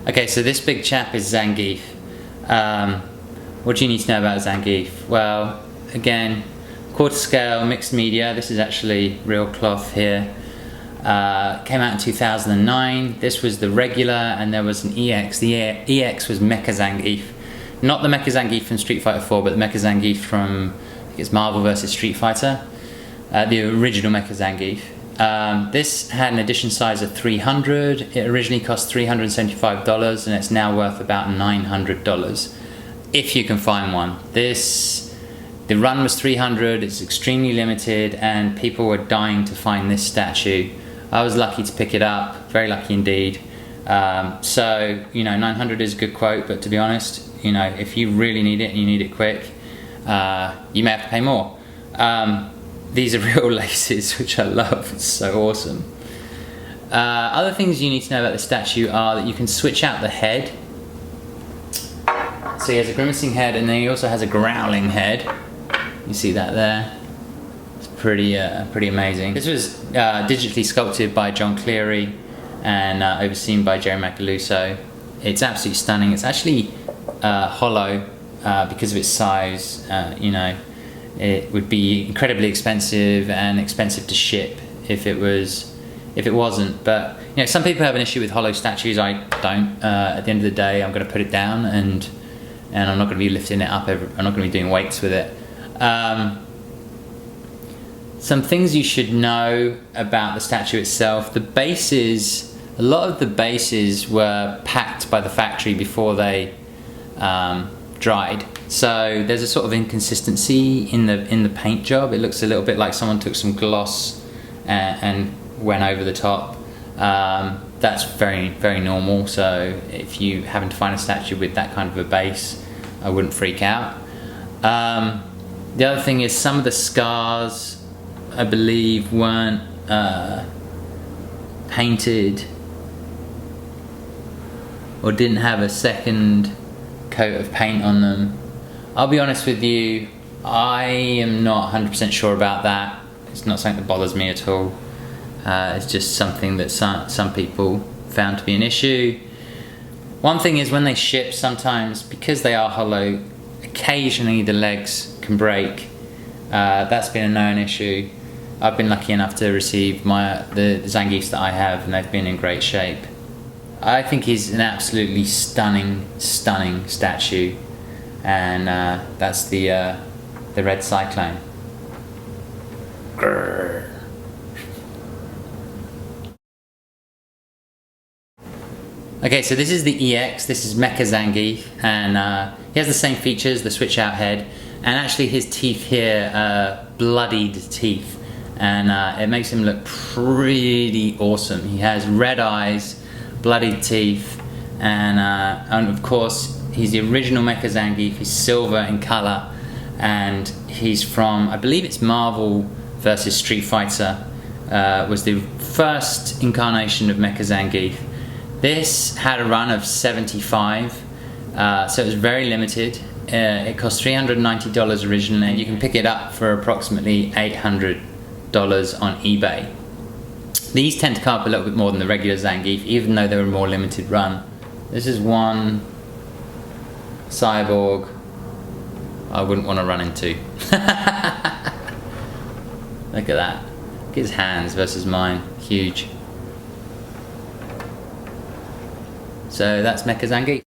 Okay, so this big chap is Zangief. What do you need to know about Zangief? Well, again, quarter scale, mixed media. This is actually real cloth here. Came out in 2009. This was the regular, and there was an EX. The EX was Mecca Zangief. Not the Mecca Zangief from Street Fighter 4, but the Mecca Zangief from, I think it's Marvel vs. Street Fighter. The original Mecca Zangief. This had an edition size of 300. It originally cost $375, and it's now worth about $900 if you can find one. The run was 300. It's extremely limited, and people were dying to find this statue. I was lucky to pick it up, very lucky indeed. So, you know, 900 is a good quote, but to be honest, you know, if you really need it and you need it quick, you may have to pay more. These are real laces, which I love. It's so awesome. Other things you need to know about the statue are that you can switch out the head. So he has a grimacing head, and then he also has a growling head. You see that there? It's pretty amazing. This was digitally sculpted by John Cleary and overseen by Jerry Macaluso. It's absolutely stunning. It's actually hollow because of its size. You know, it would be incredibly expensive and expensive to ship if it wasn't. But you know, some people have an issue with hollow statues. I don't. At the end of the day, I'm going to put it down, and I'm not going to be lifting it up. I'm not going to be doing weights with it. Some things you should know about the statue itself. The bases, a lot of the bases were packed by the factory before they dried. So there's a sort of inconsistency in the paint job. It looks a little bit like someone took some gloss and went over the top. That's very, very normal. So if you happen to find a statue with that kind of a base, I wouldn't freak out. The other thing is some of the scars, I believe, weren't painted or didn't have a second coat of paint on them. I'll be honest with you, I am not 100% sure about that. It's not something that bothers me at all. It's just something that some people found to be an issue. One thing is when they ship, sometimes, because they are hollow, occasionally the legs can break. That's been a known issue. I've been lucky enough to receive the Zangiefs that I have, and they've been in great shape. I think he's an absolutely stunning statue, and that's the Red Cyclone. Grrr. Okay, so this is the EX, this is Mecca Zangi, and he has the same features, the switch out head, and actually his teeth here are bloodied teeth, and it makes him look pretty awesome. He has red eyes, bloodied teeth, and of course he's the original Mecca Zangi. He's silver in colour, and he's from, I believe it's Marvel vs. Street Fighter, was the first incarnation of Mecca Zangief. This had a run of 75, so it was very limited. It cost $390 originally. You can pick it up for approximately $800 on eBay. These tend to come up a little bit more than the regular Zangief, even though they were a more limited run. This is one cyborg I wouldn't want to run into. Look at that. Look at his hands versus mine. Huge. So that's Mecca Zangi.